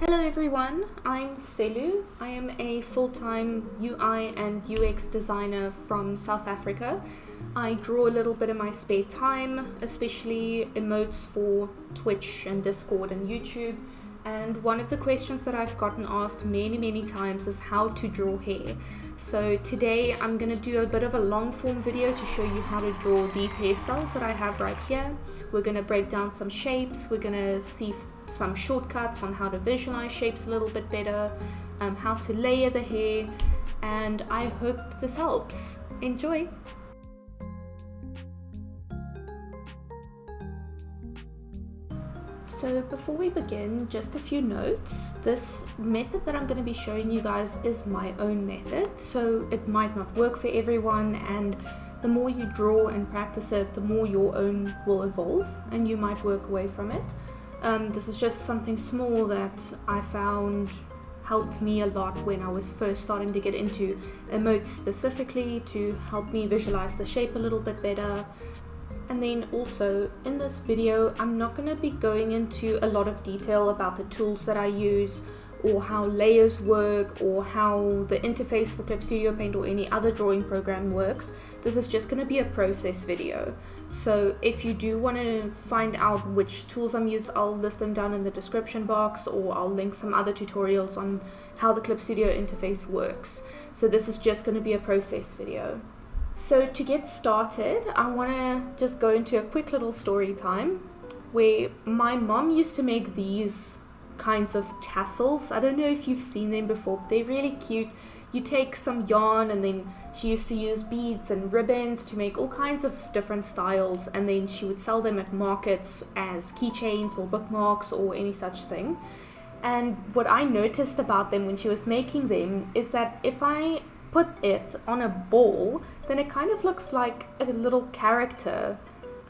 Hello everyone, I'm Selu. I am a full-time UI and UX designer from South Africa. I draw a little bit in my spare time, especially emotes for Twitch and Discord and YouTube. And one of the questions that I've gotten asked many times is how to draw hair. So today I'm going to do a bit of a long form video to show you how to draw these hairstyles that I have right here. We're going to break down some shapes, we're going to see some shortcuts on how to visualize shapes a little bit better, how to layer the hair, and I hope this helps. Enjoy! So before we begin, just a few notes. This method that I'm going to be showing you guys is my own method, so it might not work for everyone, and the more you draw and practice it, the more your own will evolve and you might work away from it. This is just something small that I found helped me a lot when I was first starting to get into emotes specifically, to help me visualize the shape a little bit better. And then also in this video I'm not going to be going into a lot of detail about the tools that I use or how layers work or how the interface for Clip Studio Paint or any other drawing program works. This is just going to be a process video. So if you do want to find out which tools I'm using, I'll list them down in the description box, or I'll link some other tutorials on how the Clip Studio interface works. So this is just going to be a process video. So to get started, I want to just go into a quick little story time where my mom used to make these kinds of tassels. I don't know if you've seen them before, but they're really cute. You take some yarn, and then she used to use beads and ribbons to make all kinds of different styles, and then she would sell them at markets as keychains or bookmarks or any such thing. And what I noticed about them when she was making them is that if I put it on a ball, then it kind of looks like a little character,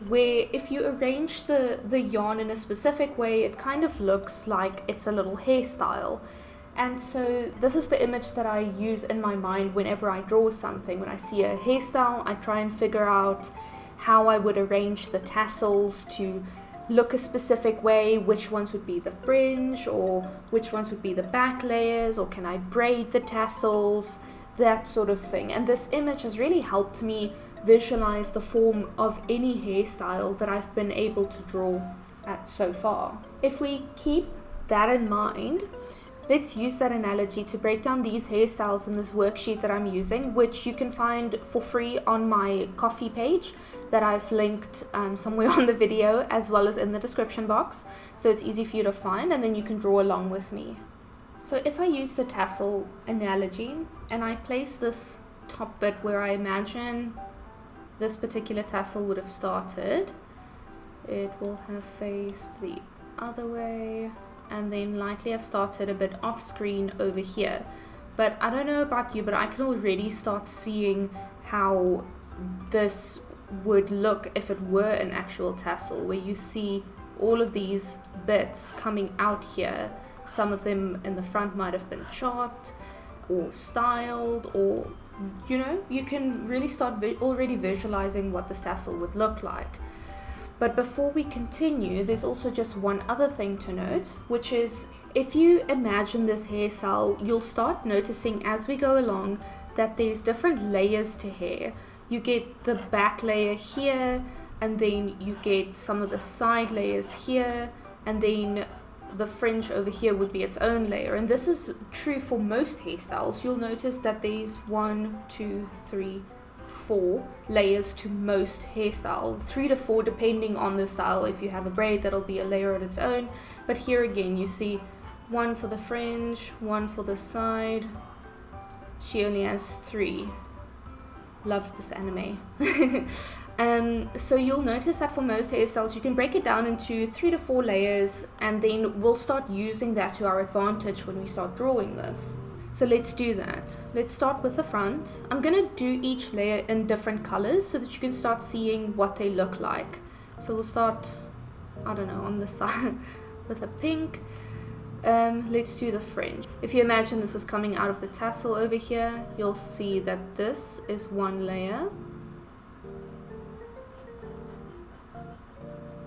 where if you arrange the yarn in a specific way, it kind of looks like it's a little hairstyle. And so this is the image that I use in my mind whenever I draw something. When I see a hairstyle, I try and figure out how I would arrange the tassels to look a specific way, which ones would be the fringe, or which ones would be the back layers, or can I braid the tassels, that sort of thing. And this image has really helped me visualize the form of any hairstyle that I've been able to draw so far. If we keep that in mind, let's use that analogy to break down these hairstyles in this worksheet that I'm using, which you can find for free on my Ko-fi page that I've linked somewhere on the video, as well as in the description box, so it's easy for you to find, and then you can draw along with me. So if I use the tassel analogy and I place this top bit where I imagine this particular tassel would have started, it will have faced the other way, and then likely have started a bit off screen over here. But I don't know about you, but I can already start seeing how this would look if it were an actual tassel, where you see all of these bits coming out here. Some of them in the front might have been chopped or styled, or you can really start already visualizing what this tassel would look like. But before we continue, there's also just one other thing to note, which is if you imagine this hairstyle, you'll start noticing as we go along that there's different layers to hair. You get the back layer here, and then you get some of the side layers here, and then the fringe over here would be its own layer. And this is true for most hairstyles. You'll notice that there's 1, 2, 3, 4 layers to most hairstyle, 3 to 4 depending on the style. If you have a braid, that'll be a layer on its own, but here again you see 1 for the fringe, 1 for the side. She only has 3. Loved this anime. So you'll notice that for most hairstyles you can break it down into 3 to 4 layers, and then we'll start using that to our advantage when we start drawing this. So let's do that. Let's start with the front. I'm gonna do each layer in different colors so that you can start seeing what they look like. So we'll start, I don't know, on the side with a pink. Let's do the fringe. If you imagine this is coming out of the tassel over here, you'll see that this is 1 layer.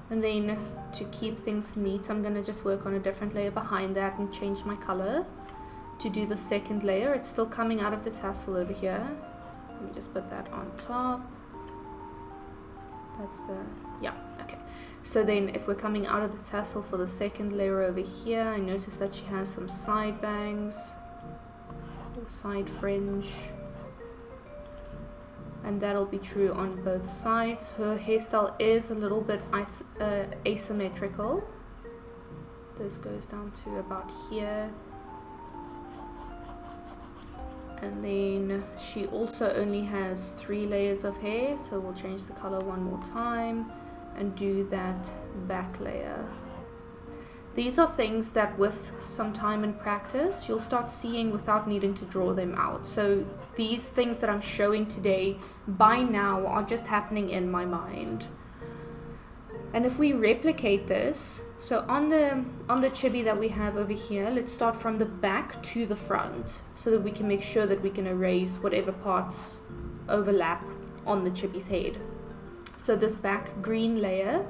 And then to keep things neat, I'm going to just work on a different layer behind that and change my color to do the second layer. It's still coming out of the tassel over here. Let me just put that on top. That's the, yeah, okay. So then if we're coming out of the tassel for the second layer over here, I notice that she has some side bangs or side fringe. And that'll be true on both sides. Her hairstyle is a little bit asymmetrical. This goes down to about here. And then she also only has 3 layers of hair, so we'll change the color one more time and do that back layer. These are things that with some time and practice you'll start seeing without needing to draw them out. So these things that I'm showing today by now are just happening in my mind. And if we replicate this, so on the chibi that we have over here, let's start from the back to the front so that we can make sure that we can erase whatever parts overlap on the chibi's head. So this back green layer,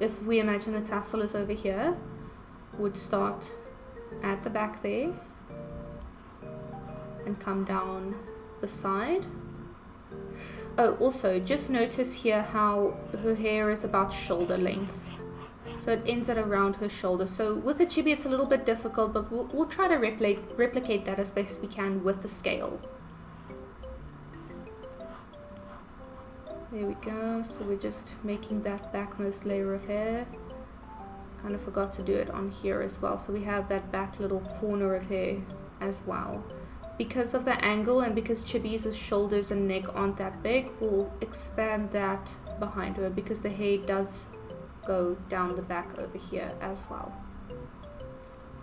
if we imagine the tassel is over here, would start at the back there and come down the side. Oh, also just notice here how her hair is about shoulder length, so it ends at around her shoulder. So with the chibi it's a little bit difficult, but we'll try to replicate that as best we can with the scale. There we go. So we're just making that backmost layer of hair. Kind of forgot to do it on here as well, so we have that back little corner of hair as well. Because of the angle and because Chibi's shoulders and neck aren't that big, we'll expand that behind her because the hair does go down the back over here as well.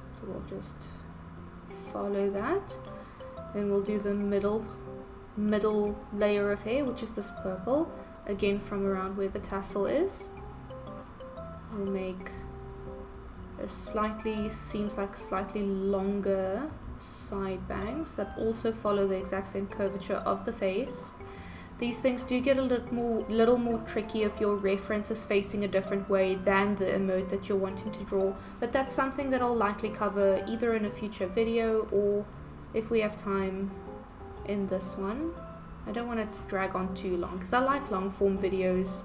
So we'll just follow that. Then we'll do the middle layer of hair, which is this purple, again from around where the tassel is. We'll make a seems like slightly longer side bangs that also follow the exact same curvature of the face. These things do get a little more tricky if your reference is facing a different way than the emote that you're wanting to draw, but that's something that I'll likely cover either in a future video or if we have time in this one. I don't want it to drag on too long because I like long form videos.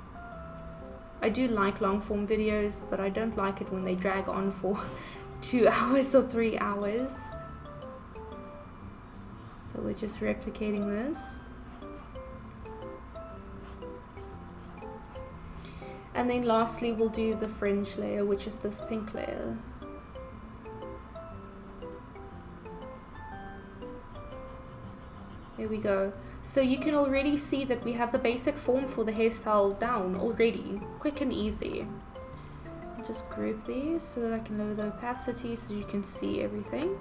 I do like long form videos, but I don't like it when they drag on for 2 hours or 3 hours. So we're just replicating this. And then lastly we'll do the fringe layer, which is this pink layer. There we go. So you can already see that we have the basic form for the hairstyle down already. Quick and easy. I'll just group these so that I can lower the opacity so you can see everything.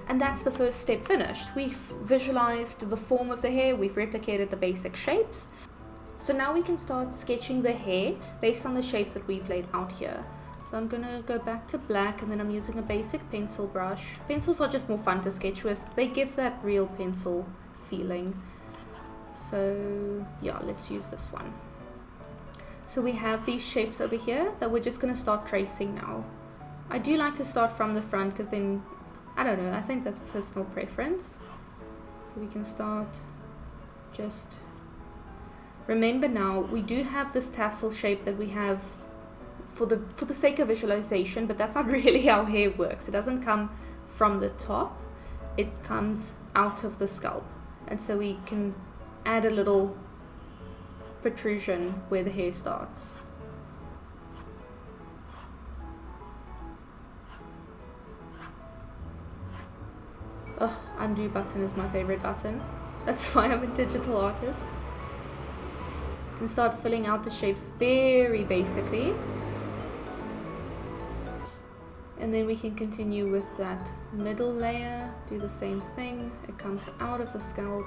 And that's the first step finished. We've visualized the form of the hair, we've replicated the basic shapes. So now we can start sketching the hair based on the shape that we've laid out here. So I'm gonna go back to black and then I'm using a basic pencil brush. Pencils are just more fun to sketch with. They give that real pencil feeling. So yeah, let's use this one. So we have these shapes over here that we're just gonna start tracing now. I do like to start from the front because then, I don't know, I think that's personal preference. So we can start just, remember now, we do have this tassel shape that we have for the sake of visualization, but that's not really how hair works. It doesn't come from the top, it comes out of the scalp. And so we can add a little protrusion where the hair starts. Oh, undo button is my favorite button. That's why I'm a digital artist. You can start filling out the shapes very basically. And then we can continue with that middle layer, do the same thing. It comes out of the scalp.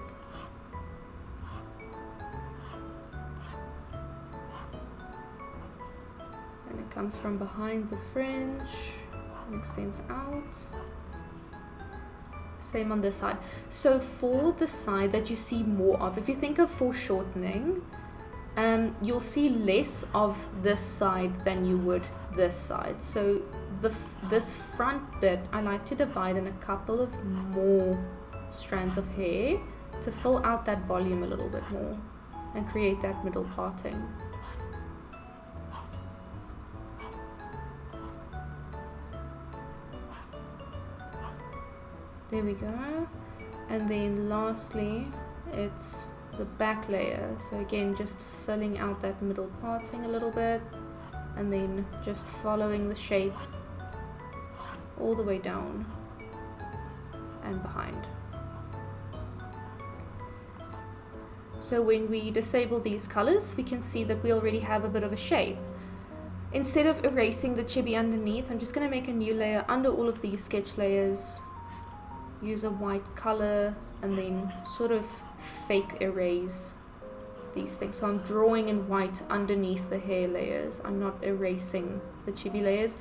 And it comes from behind the fringe and extends out. Same on this side. So for the side that you see more of, if you think of foreshortening, you'll see less of this side than you would this side. So this front bit, I like to divide in a couple of more strands of hair to fill out that volume a little bit more and create that middle parting. There we go. And then lastly, it's the back layer. So again, just filling out that middle parting a little bit, and then just following the shape all the way down and behind. So when we disable these colors, we can see that we already have a bit of a shape. Instead of erasing the chibi underneath, I'm just going to make a new layer under all of these sketch layers, use a white color, and then sort of fake erase these things. So I'm drawing in white underneath the hair layers. I'm not erasing the chibi layers,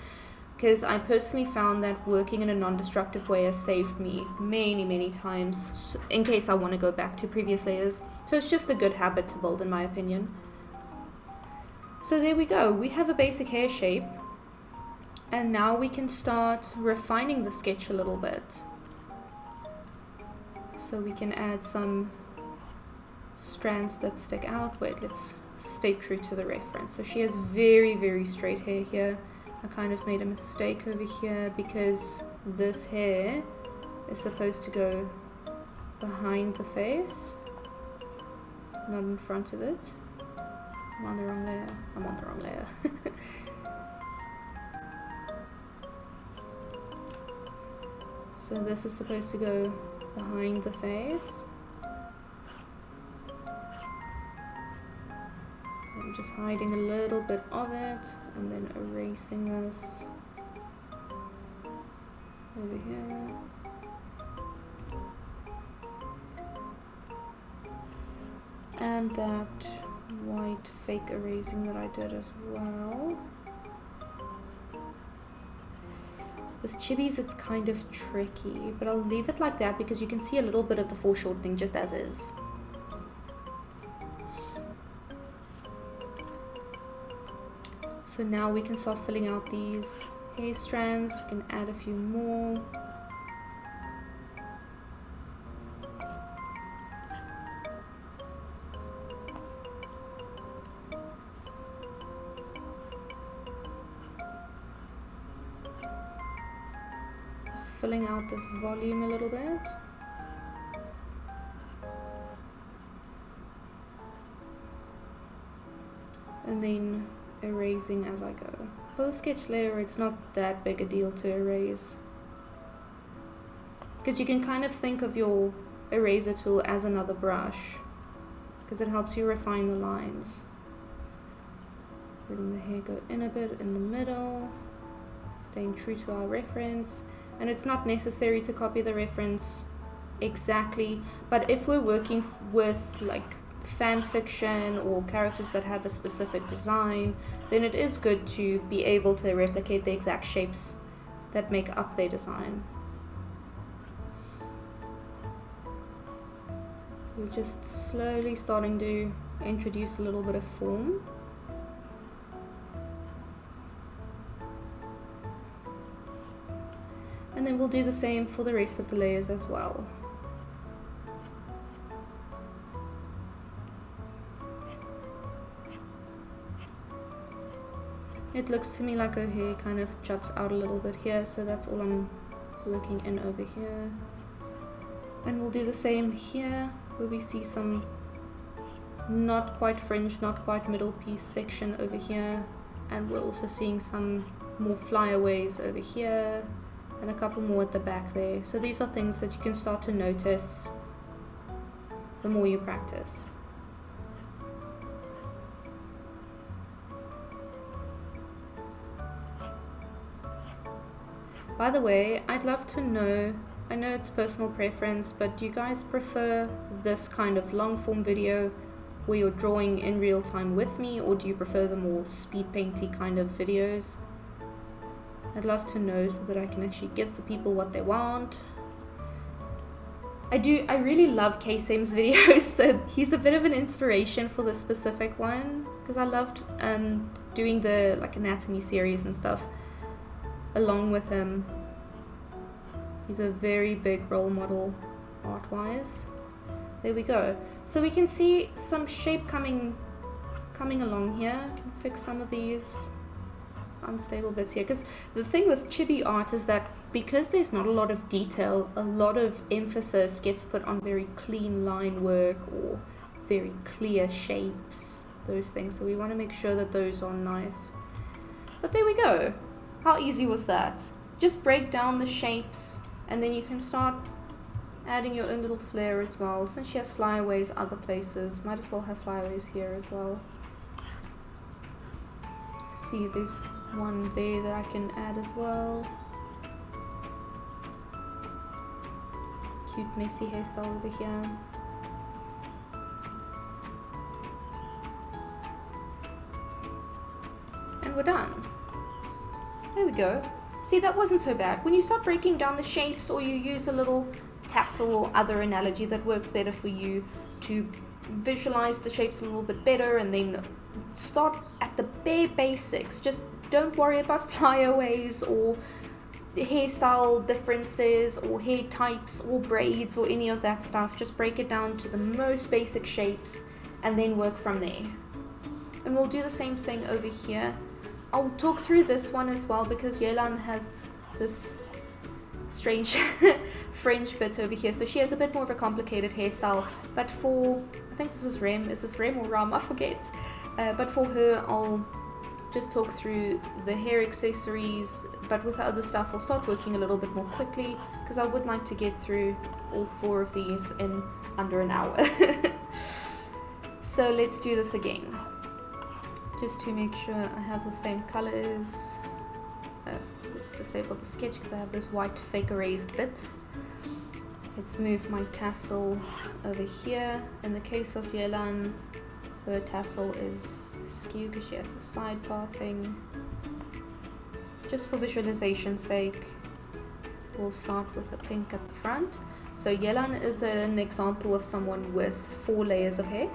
because I personally found that working in a non-destructive way has saved me many times in case I want to go back to previous layers. So it's just a good habit to build, in my opinion. So there we go, we have a basic hair shape, and now we can start refining the sketch a little bit. So we can add some strands that stick out. Wait, let's stay true to the reference. So she has very straight hair here. I kind of made a mistake over here because this hair is supposed to go behind the face, not in front of it. I'm on the wrong layer. I'm on the wrong layer. So this is supposed to go behind the face. So I'm just hiding a little bit of it and then erasing this over here. And that white fake erasing that I did as well. With chibis it's kind of tricky, but I'll leave it like that because you can see a little bit of the foreshortening just as is. So now we can start filling out these hair strands. We can add a few more. Just filling out this volume a little bit. And then erasing as I go. For the sketch layer, it's not that big a deal to erase, because you can kind of think of your eraser tool as another brush, because it helps you refine the lines. Letting the hair go in a bit in the middle, staying true to our reference. And it's not necessary to copy the reference exactly, but if we're working with like fan fiction or characters that have a specific design, then it is good to be able to replicate the exact shapes that make up their design. We're just slowly starting to introduce a little bit of form. And then we'll do the same for the rest of the layers as well. It looks to me like her hair kind of juts out a little bit here, so that's all I'm working in over here. And we'll do the same here, where we see some not quite fringe, not quite middle piece section over here. And we're also seeing some more flyaways over here, and a couple more at the back there. So these are things that you can start to notice the more you practice. By the way, I'd love to know, I know it's personal preference, but do you guys prefer this kind of long form video where you're drawing in real time with me, or do you prefer the more speed painty kind of videos? I'd love to know so that I can actually give the people what they want. I really love K-Sam's videos, so he's a bit of an inspiration for this specific one, because I loved doing the like anatomy series and stuff along with him. He's a very big role model art-wise. There we go. So we can see some shape coming along here. I can fix some of these unstable bits here, because the thing with Chibi art is that because there's not a lot of detail, a lot of emphasis gets put on very clean line work or very clear shapes, those things. So we want to make sure that those are nice. But there we go. How easy was that? Just break down the shapes and then you can start adding your own little flair as well. Since she has flyaways other places, might as well have flyaways here as well. See, there's one there that I can add as well. Cute messy hairstyle over here. And we're done. There we go. See, that wasn't so bad. When you start breaking down the shapes, or you use a little tassel or other analogy that works better for you to visualize the shapes a little bit better, and then start at the bare basics. Just don't worry about flyaways or hairstyle differences or hair types or braids or any of that stuff. Just break it down to the most basic shapes and then work from there. And we'll do the same thing over here. I'll talk through this one as well because Yelan has this strange fringe bit over here, so she has a bit more of a complicated hairstyle. But for, I think this is Rem, is this Rem or Ram? I forget. But for her, I'll just talk through the hair accessories, but with the other stuff I'll start working a little bit more quickly because I would like to get through all 4 of these in under an hour. So let's do this again, just to make sure I have the same colors. Let's disable the sketch because I have those white fake erased bits. Let's move my tassel over here. In the case of Yelan, her tassel is skewed because she has a side parting. Just for visualization's sake, we'll start with the pink at the front. So Yelan is an example of someone with 4 layers of hair.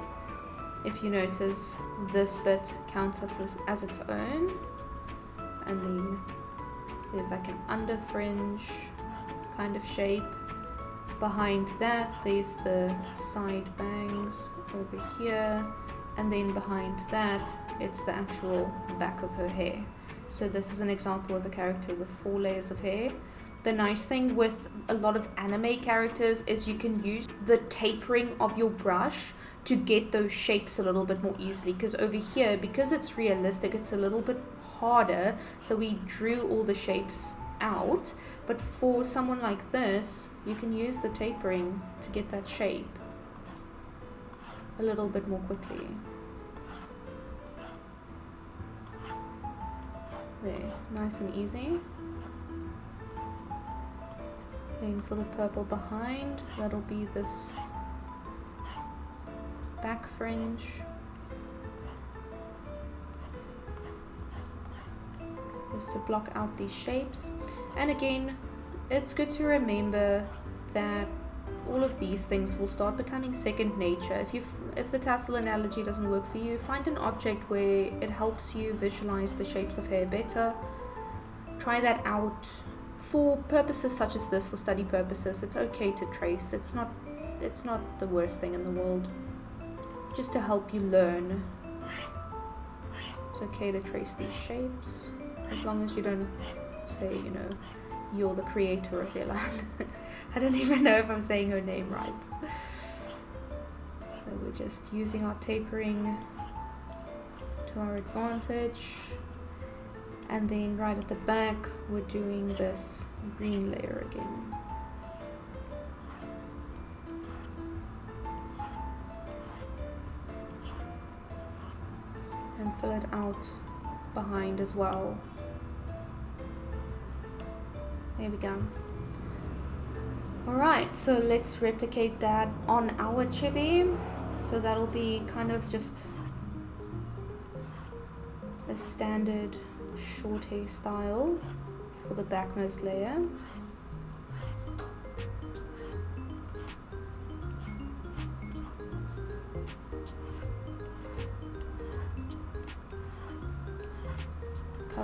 If you notice, this bit counts as its own, and then there's like an under fringe kind of shape. Behind that there's the side bangs over here, and then behind that it's the actual back of her hair. So this is an example of a character with 4 layers of hair. The nice thing with a lot of anime characters is you can use the tapering of your brush to get those shapes a little bit more easily, because over here, because it's realistic, it's a little bit harder. So we drew all the shapes out, but for someone like this, you can use the tapering to get that shape a little bit more quickly. There, nice and easy. Then for the purple behind, that'll be this back fringe. Just to block out these shapes. And again, it's good to remember that all of these things will start becoming second nature. If the tassel analogy doesn't work for you, find an object where it helps you visualize the shapes of hair better. Try that out. For purposes such as this, for study purposes, it's okay to trace. It's not the worst thing in the world. Just to help you learn. It's okay to trace these shapes, as long as you don't say, you know, you're the creator of Yelan. I don't even know if I'm saying her name right. So we're just using our tapering to our advantage. And then right at the back, we're doing this green layer again. And fill it out behind as well. There we go. Alright, so let's replicate that on our chibi. So that'll be kind of just a standard short hair style for the backmost layer.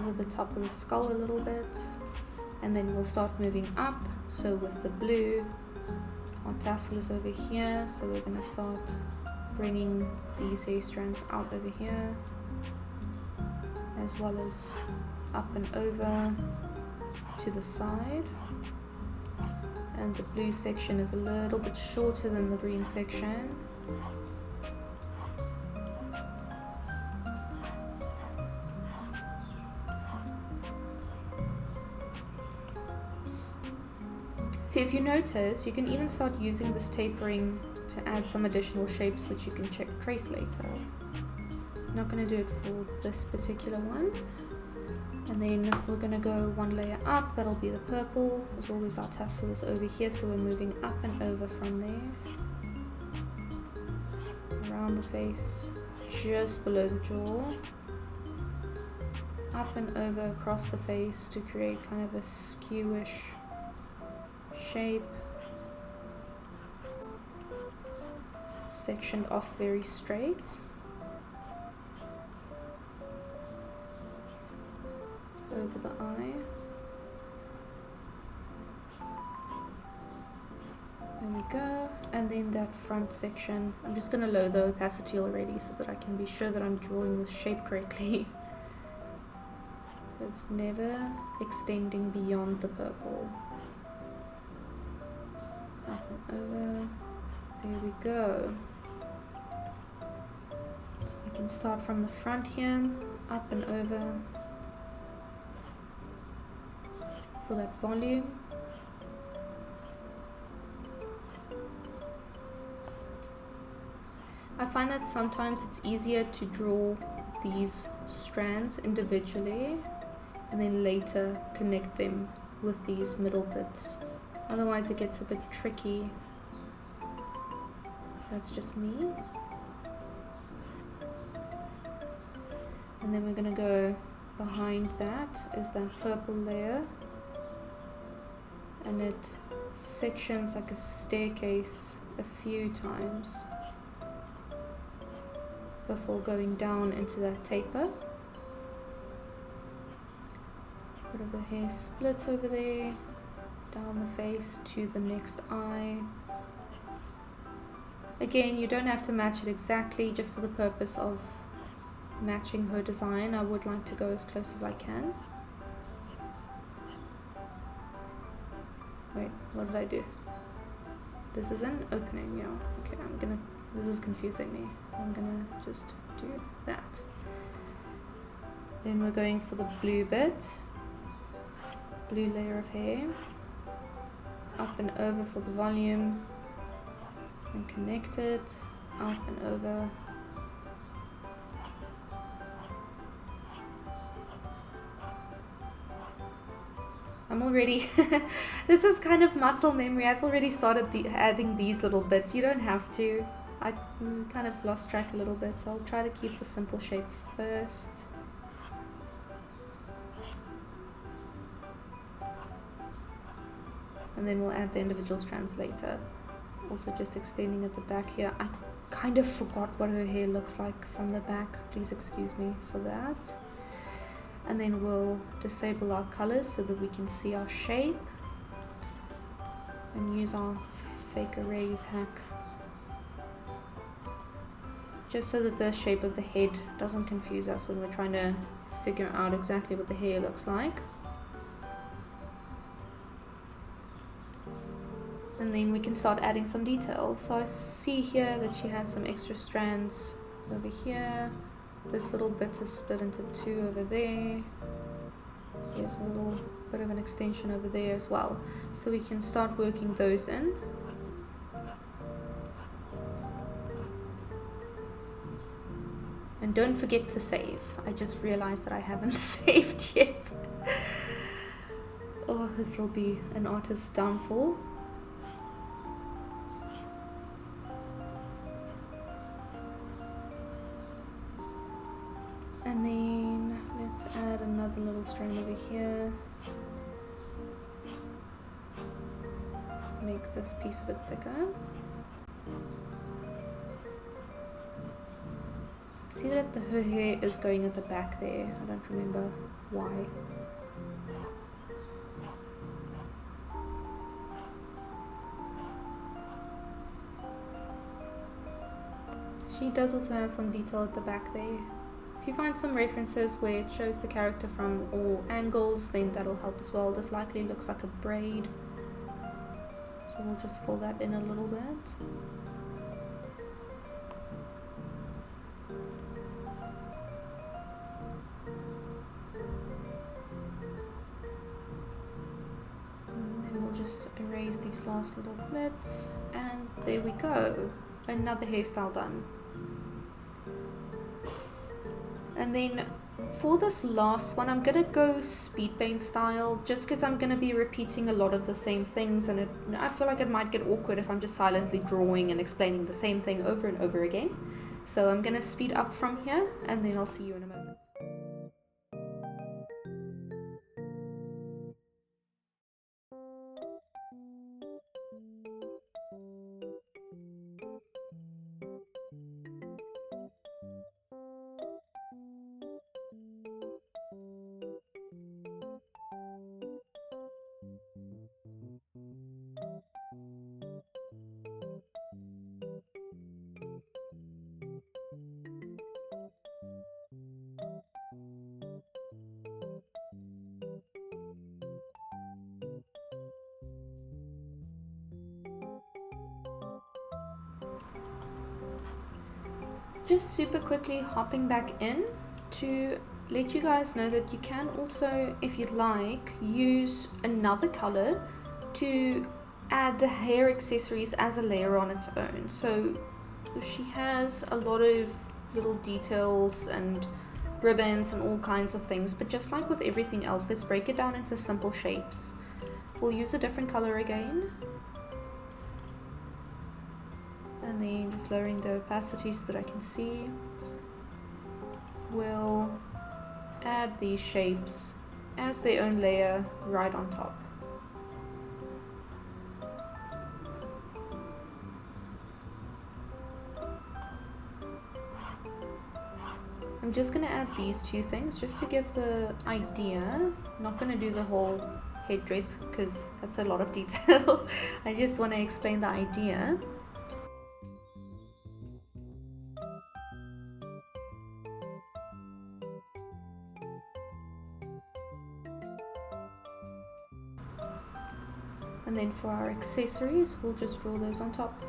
over the top of the skull a little bit, and then we'll start moving up. So with the blue, our tassel is over here, so we're going to start bringing these hair strands out over here, as well as up and over to the side. And the blue section is a little bit shorter than the green section. See, if you notice, you can even start using this tapering to add some additional shapes which you can trace later. I'm not going to do it for this particular one. And then we're going to go one layer up, that'll be the purple. As always, our tassel is over here, so we're moving up and over from there. Around the face, just below the jaw. Up and over across the face to create kind of a skewish shape. Sectioned off very straight. Over the eye. There we go. And then that front section, I'm just going to lower the opacity already so that I can be sure that I'm drawing the shape correctly. It's never extending beyond the purple. Up and over. There we go. So we can start from the front here, up and over for that volume. I find that sometimes it's easier to draw these strands individually and then later connect them with these middle bits. Otherwise it gets a bit tricky. That's just me. And then we're going to go behind that is that purple layer. And it sections like a staircase a few times before going down into that taper. Bit of a hair split over there, down the face to the next eye. Again, you don't have to match it exactly, just for the purpose of matching her design. I would like to go as close as I can. Wait, what did I do? This is an opening, yeah. Okay, this is confusing me. So I'm gonna just do that. Then we're going for the blue bit. Blue layer of hair. Up and over for the volume. And connect it. Up and over. I'm already, this is kind of muscle memory. I've already started adding these little bits. You don't have to. I kind of lost track a little bit, so I'll try to keep the simple shape first. And then we'll add the individual strands later. Also just extending at the back here. I kind of forgot what her hair looks like from the back. Please excuse me for that. And then we'll disable our colors so that we can see our shape. And use our fake erase hack. Just so that the shape of the head doesn't confuse us when we're trying to figure out exactly what the hair looks like. And then we can start adding some detail. So I see here that she has some extra strands over here. This little bit is split into two over there. There's a little bit of an extension over there as well. So we can start working those in. And don't forget to save. I just realized that I haven't saved yet. Oh, this will be an artist's downfall. And then let's add another little strand over here. Make this piece a bit thicker. See that her hair is going at the back there. I don't remember why. She does also have some detail at the back there. If you find some references where it shows the character from all angles, then that'll help as well. This likely looks like a braid, so we'll just fill that in a little bit. And then we'll just erase these last little bits, and there we go. Another hairstyle done. And then for this last one, I'm gonna go speed paint style, just because I'm gonna be repeating a lot of the same things, and I feel like it might get awkward if I'm just silently drawing and explaining the same thing over and over again. So I'm gonna speed up from here, and then I'll see you in a moment. Just super quickly hopping back in to let you guys know that you can also, if you'd like, use another color to add the hair accessories as a layer on its own. So she has a lot of little details and ribbons and all kinds of things, but just like with everything else, let's break it down into simple shapes. We'll use a different color again. And then just lowering the opacity so that I can see. We'll add these shapes as their own layer right on top. I'm just going to add these two things just to give the idea. I'm not going to do the whole headdress because that's a lot of detail. I just want to explain the idea. And then for our accessories, we'll just draw those on top.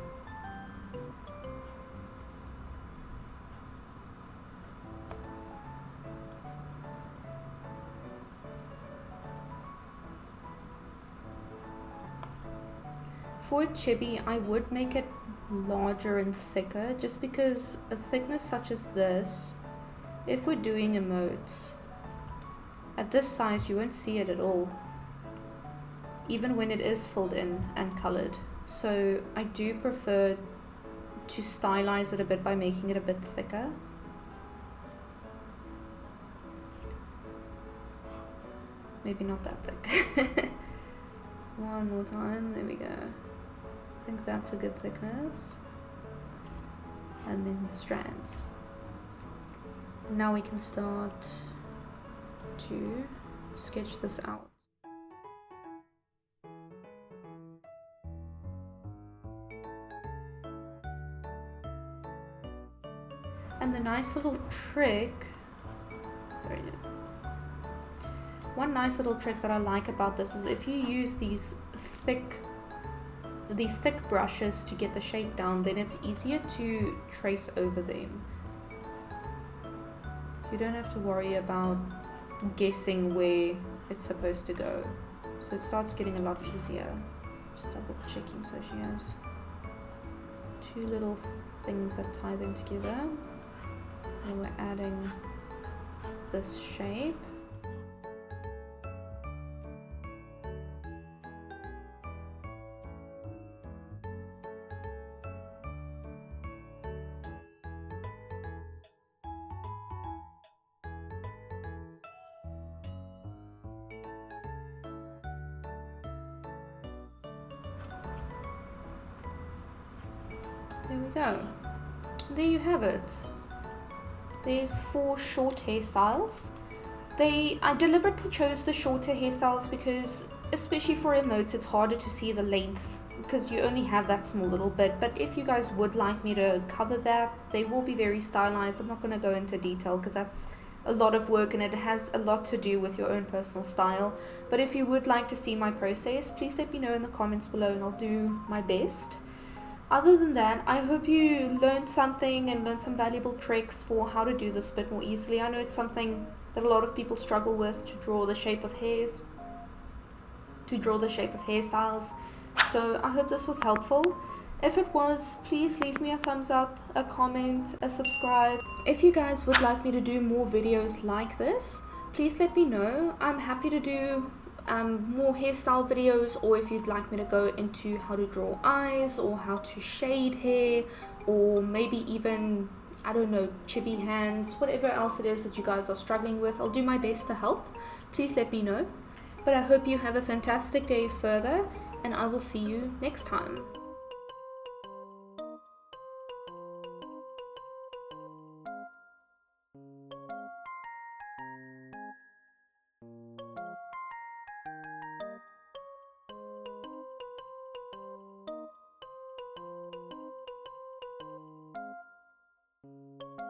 For Chibi, I would make it larger and thicker, just because a thickness such as this, if we're doing emotes, at this size you won't see it at all, even when it is filled in and colored. So I do prefer to stylize it a bit by making it a bit thicker. Maybe not that thick. One more time, there we go. I think that's a good thickness. And then the strands. And now we can start to sketch this out. And the nice little trick, one nice little trick that I like about this is if you use these thick brushes to get the shape down, then it's easier to trace over them. You don't have to worry about guessing where it's supposed to go. So it starts getting a lot easier. Just double checking, so she has two little things that tie them together. And we're adding this shape. There we go. There you have it. There's 4 short hairstyles. I deliberately chose the shorter hairstyles because, especially for emotes, it's harder to see the length because you only have that small little bit. But if you guys would like me to cover that, they will be very stylized. I'm not going to go into detail because that's a lot of work and it has a lot to do with your own personal style. But if you would like to see my process, please let me know in the comments below and I'll do my best. Other than that, I hope you learned something and learned some valuable tricks for how to do this a bit more easily. I know it's something that a lot of people struggle with, to draw the shape of hairstyles. So I hope this was helpful. If it was, please leave me a thumbs up, a comment, a subscribe. If you guys would like me to do more videos like this, please let me know. I'm happy to do more hairstyle videos, or if you'd like me to go into how to draw eyes or how to shade hair, or maybe even, I don't know, chibi hands, whatever else it is that you guys are struggling with, I'll do my best to help. Please let me know. But I hope you have a fantastic day further, and I will see you next time.